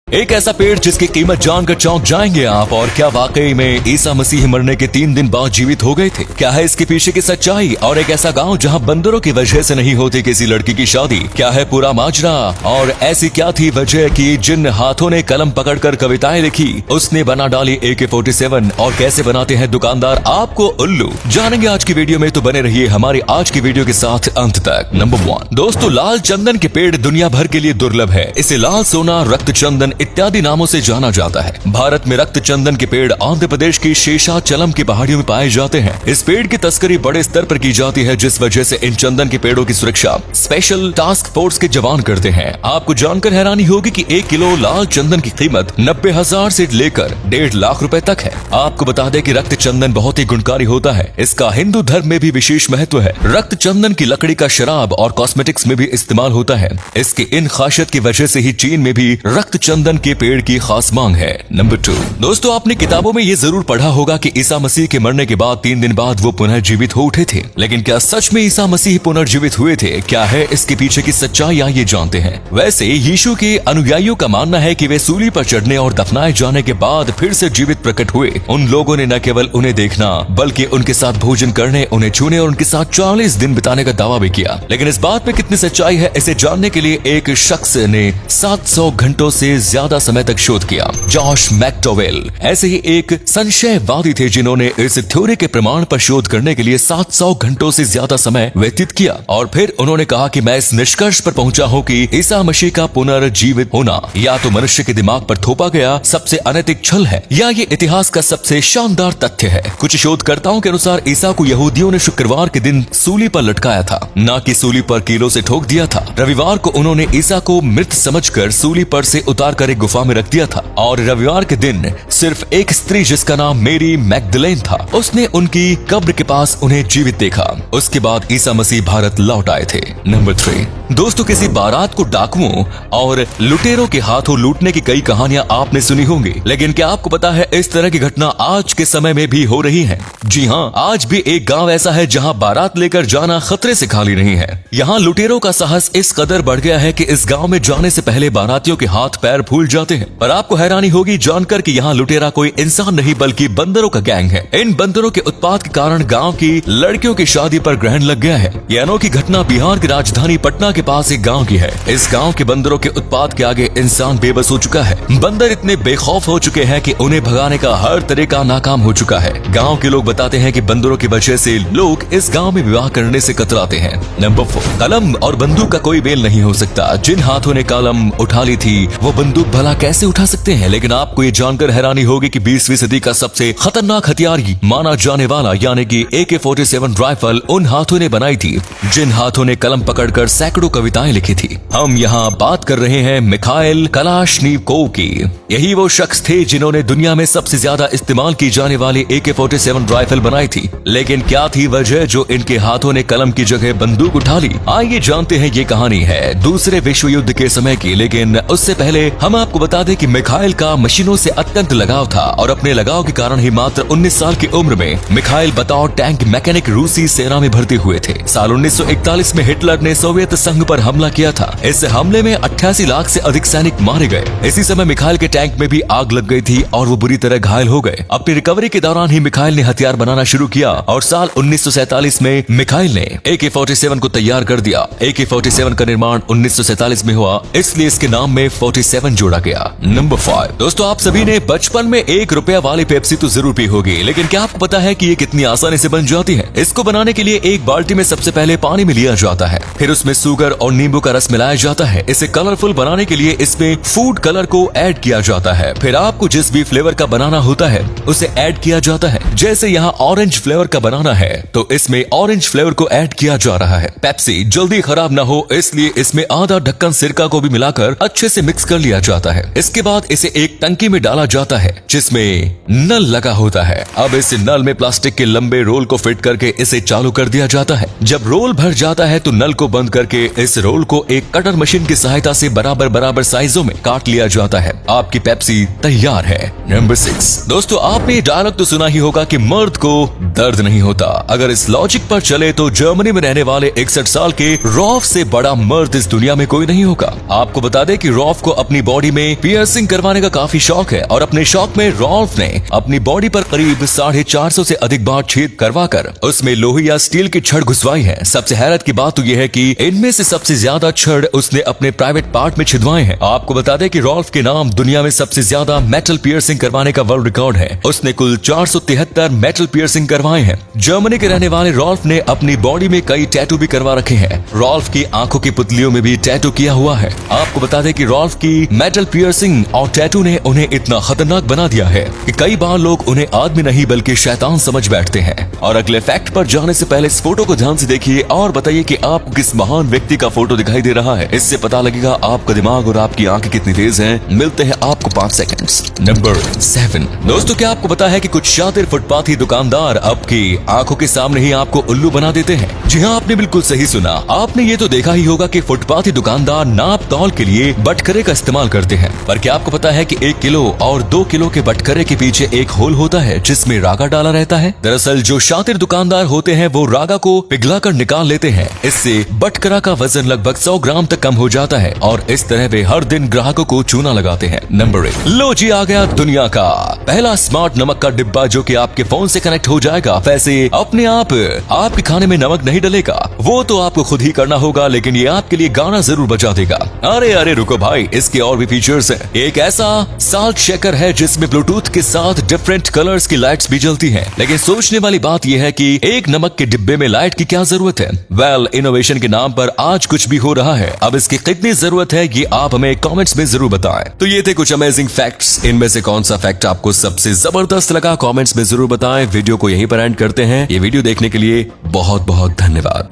एक ऐसा पेड़ जिसकी कीमत जानकर चौंक जाएंगे आप। और क्या वाकई में ईसा मसीह मरने के 3 दिन बाद जीवित हो गए थे? क्या है इसके पीछे की सच्चाई? और एक ऐसा गांव जहां बंदरों की वजह से नहीं होती किसी लड़की की शादी, क्या है पूरा माजरा? और ऐसी क्या थी वजह कि जिन हाथों ने कलम पकड़कर कविताएं लिखी उसने बना डाली AK-47? और कैसे बनाते हैं दुकानदार आपको उल्लू, जानेंगे आज की वीडियो में। तो बने रहिए हमारी आज की वीडियो के साथ अंत तक। नंबर 1 दोस्तों, लाल चंदन के पेड़ दुनिया भर के लिए दुर्लभ है। इसे लाल सोना, रक्त चंदन इत्यादि नामों से जाना जाता है। भारत में रक्त चंदन के पेड़ आंध्र प्रदेश की शेषाचलम की पहाड़ियों में पाए जाते हैं। इस पेड़ की तस्करी बड़े स्तर पर की जाती है, जिस वजह से इन चंदन के पेड़ों की सुरक्षा स्पेशल टास्क फोर्स के जवान करते हैं। आपको जानकर हैरानी होगी कि 1 किलो लाल चंदन की कीमत 90,000 से लेकर 1.5 लाख रुपए तक है। आपको बता दें कि रक्त चंदन बहुत ही गुणकारी होता है। इसका हिंदू धर्म में भी विशेष महत्व है। रक्त चंदन की लकड़ी का शराब और कॉस्मेटिक्स में भी इस्तेमाल होता है। इसकी इन खासियत की वजह से ही चीन में भी रक्त चंदन के पेड़ की खास मांग है। नंबर 2 दोस्तों, आपने किताबों में ये जरूर पढ़ा होगा कि ईसा मसीह के मरने के बाद 3 दिन बाद वो पुनर्जीवित हो उठे थे। लेकिन क्या सच में ईसा मसीह पुनर्जीवित हुए थे? क्या है इसके पीछे की सच्चाई, ये जानते हैं। वैसे यीशु के अनुयायियों का मानना है कि वे सूली पर चढ़ने और दफनाए जाने के बाद फिर से जीवित प्रकट हुए। उन लोगों ने न केवल उन्हें देखना बल्कि उनके साथ भोजन करने, उन्हें छूने और उनके साथ 40 दिन बिताने का दावा भी किया। लेकिन इस बात में कितनी सच्चाई है, इसे जानने के लिए एक शख्स ने 700 घंटों से ज्यादा समय तक शोध किया। जॉश मैकडॉवेल ऐसे ही एक संशयवादी थे जिन्होंने इस थ्योरी के प्रमाण पर शोध करने के लिए 700 घंटों से ज्यादा समय व्यतीत किया। और फिर उन्होंने कहा कि मैं इस निष्कर्ष पर पहुंचा हूं कि ईसा मसीह का पुनर्जीवित होना या तो मनुष्य के दिमाग पर थोपा गया सबसे अनैतिक छल है, या ये इतिहास का सबसे शानदार तथ्य है। कुछ शोधकर्ताओं के अनुसार ईसा को यहूदियों ने शुक्रवार के दिन सूली पर लटकाया था, न कि सूली पर कीलों से ठोक दिया था। रविवार को उन्होंने ईसा को मृत समझकर सूली पर से उतार कर एक गुफा में रख दिया था। और रविवार के दिन सिर्फ एक स्त्री जिसका नाम मेरी मैगदलेन था, उसने उनकी कब्र के पास उन्हें जीवित देखा। उसके बाद ईसा मसीह भारत लौट आए थे। नंबर 3 दोस्तों, किसी बारात को डाकुओं और लुटेरों के हाथों लूटने की कई कहानियां आपने सुनी होंगी, लेकिन क्या आपको पता है इस तरह की घटना आज के समय में भी हो रही है? जी हाँ, आज भी एक गांव ऐसा है जहां बारात लेकर जाना खतरे से खाली नहीं है। यहाँ लुटेरों का साहस इस कदर बढ़ गया है कि इस गांव में जाने से पहले बारातियों के हाथ पैर फूल जाते हैं। पर आपको हैरानी होगी जानकर कि यहाँ लुटेरा कोई इंसान नहीं बल्कि बंदरों का गैंग है। इन बंदरों के उत्पात के कारण गांव की लड़कियों की शादी पर ग्रहण लग गया है। यह अनोखी घटना बिहार की राजधानी पटना के पास एक गांव की है। इस गांव के बंदरों के उत्पात के आगे इंसान बेबस हो चुका है। बंदर इतने बेखौफ हो चुके हैं कि उन्हें भगाने का हर तरीका नाकाम हो चुका है। गाँव के लोग बताते हैं कि बंदरों की वजह से लोग इस गाँव में विवाह करने से कतराते हैं। नंबर 4 कलम और बंदूक का कोई मेल नहीं हो सकता। जिन हाथों ने कलम उठा ली थी वो बंदूक भला कैसे उठा सकते हैं? लेकिन आपको ये जानकर हैरानी होगी कि 20वीं सदी का सबसे खतरनाक हथियार माना जाने वाला यानी कि AK-47 राइफल उन हाथों ने बनाई थी जिन हाथों ने कलम पकड़कर सैकड़ों कविताएं लिखी थी। हम यहाँ बात कर रहे हैं मिखाइल कलाश्निकोव की। यही वो शख्स थे जिन्होंने दुनिया में सबसे ज्यादा इस्तेमाल की जाने वाली AK-47 राइफल बनाई थी। लेकिन क्या थी वजह जो इनके हाथों ने कलम की जगह बंदूक उठा ली? आइए जानते हैं। ये कहानी है दूसरे विश्व युद्ध के समय की, लेकिन उससे पहले हम आपको बता दें कि मिखाइल का मशीनों से अत्यंत लगाव था और अपने लगाव के कारण ही मात्र 19 साल की उम्र में मिखाइल बतौर टैंक मैकेनिक रूसी सेना में भर्ती हुए थे। साल 1941 में हिटलर ने सोवियत संघ पर हमला किया था। इस हमले में 88 लाख से अधिक सैनिक मारे गए। इसी समय मिखाइल के टैंक में भी आग लग गई थी और वो बुरी तरह घायल हो गए। अपनी रिकवरी के दौरान ही मिखाइल ने हथियार बनाना शुरू किया और साल 1947 में मिखाइल ने AK-47 को तैयार कर दिया। AK-47 का निर्माण 1947 में हुआ, इसलिए इसके नाम में 47 जोड़ा गया। नंबर 5 दोस्तों, आप सभी ने बचपन में 1 रुपया वाली पेप्सी तो जरूर पी होगी, लेकिन क्या आपको पता है कि ये कितनी आसानी से बन जाती है? इसको बनाने के लिए एक बाल्टी में सबसे पहले पानी में लिया जाता है, फिर उसमें शुगर और नींबू का रस मिलाया जाता है। इसे कलरफुल बनाने के लिए इसमें फूड कलर को ऐड किया जाता है। फिर आपको जिस भी फ्लेवर का बनाना होता है उसे ऐड किया जाता है। जैसे यहाँ ऑरेंज फ्लेवर का बनाना है तो इसमें ऑरेंज फ्लेवर को ऐड किया जा रहा है। पेप्सी जल्दी खराब न हो इसलिए इसमें आधा ढक्कन सिरका को भी मिलाकर अच्छे से मिक्स कर लिया जाता है। इसके बाद इसे एक टंकी में डाला जाता है जिसमें नल लगा होता है। अब इस नल में प्लास्टिक के लंबे रोल को फिट करके इसे चालू कर दिया जाता है। जब रोल भर जाता है तो नल को बंद करके इस रोल को एक कटर मशीन की सहायता से बराबर बराबर साइजों में काट लिया जाता है। आपकी पेप्सी तैयार है। नंबर 6 दोस्तों, आपने डायलॉग तो सुना ही होगा कि मर्द को दर्द नहीं होता। अगर इस लॉजिक पर चले तो जर्मनी में रहने वाले 61 साल के रॉफ से बड़ा मर्द इस दुनिया में कोई नहीं होगा। आपको बता दें कि रॉफ को अपनी बॉडी बॉडी में पियर्सिंग करवाने का काफी शौक है और अपने शौक में रॉल्फ ने अपनी बॉडी पर करीब 450 से अधिक बार छेद करवाकर उसमें लोहे या स्टील की छड़ घुसवाई है। सबसे हैरत की बात तो यह है कि इनमें से सबसे ज्यादा छड़ उसने अपने प्राइवेट पार्ट में छिदवाए हैं। आपको बता दें कि रॉल्फ के नाम दुनिया में सबसे ज्यादा मेटल पियर्सिंग करवाने का वर्ल्ड रिकॉर्ड है। उसने कुल 473 मेटल पियर्सिंग करवाए हैं। जर्मनी के रहने वाले रॉल्फ ने अपनी बॉडी में कई टैटू भी करवा रखे हैं। रॉल्फ की आंखों की पुतलियों में भी टैटू किया हुआ है। आपको बता दें कि रॉल्फ की मेटल पियर्सिंग और टैटू ने उन्हें इतना खतरनाक बना दिया है कि कई बार लोग उन्हें आदमी नहीं बल्कि शैतान समझ बैठते हैं। और अगले फैक्ट पर जाने से पहले इस फोटो को ध्यान से देखिए और बताइए कि आपको किस महान व्यक्ति का फोटो दिखाई दे रहा है। इससे पता लगेगा आपका दिमाग और आपकी आंखें कितनी तेज हैं। मिलते हैं आपको 5 सेकंड्स। नंबर 7। दोस्तों, क्या आपको पता है कि कुछ शातिर फुटपाथी दुकानदार आपकी आंखों के सामने ही आपको उल्लू बना देते हैं? जी हाँ, आपने बिल्कुल सही सुना। आपने ये तो देखा ही होगा कि फुटपाथी दुकानदार नाप तौल के लिए बटखरे का इस्तेमाल करते हैं, पर क्या आपको पता है कि 1 किलो और 2 किलो के बटखरे के पीछे एक होल होता है जिसमें रागा डाला रहता है? दरअसल जो शातिर दुकानदार होते हैं वो रागा को पिघलाकर निकाल लेते हैं। इससे बटखरा का वजन लगभग 100 ग्राम तक कम हो जाता है और इस तरह वे हर दिन ग्राहकों को चूना लगाते हैं। नंबर 8। लो जी, आ गया दुनिया का पहला स्मार्ट नमक का डिब्बा जो कि आपके फोन से कनेक्ट हो जाएगा। वैसे अपने आप आपके खाने में नमक नहीं डलेगा, वो तो आपको खुद ही करना होगा, लेकिन ये आपके लिए गाना जरूर बजा देगा। अरे अरे रुको भाई, इसके और भी फीचर्स हैं। एक ऐसा साल्ट शेकर है जिसमें ब्लूटूथ के साथ डिफरेंट कलर्स की लाइट्स भी जलती हैं। लेकिन सोचने वाली बात यह है कि एक नमक के डिब्बे में लाइट की क्या जरूरत है? वेल, इनोवेशन के नाम पर आज कुछ भी हो रहा है। अब इसकी कितनी जरूरत है ये आप हमें कमेंट्स में जरूर बताएं। तो ये थे कुछ अमेजिंग फैक्ट्स। इनमें से कौन सा फैक्ट आपको सबसे जबरदस्त लगा कमेंट्स में जरूर बताएं। वीडियो को यहीं पर एंड करते हैं। ये वीडियो देखने के लिए बहुत बहुत धन्यवाद।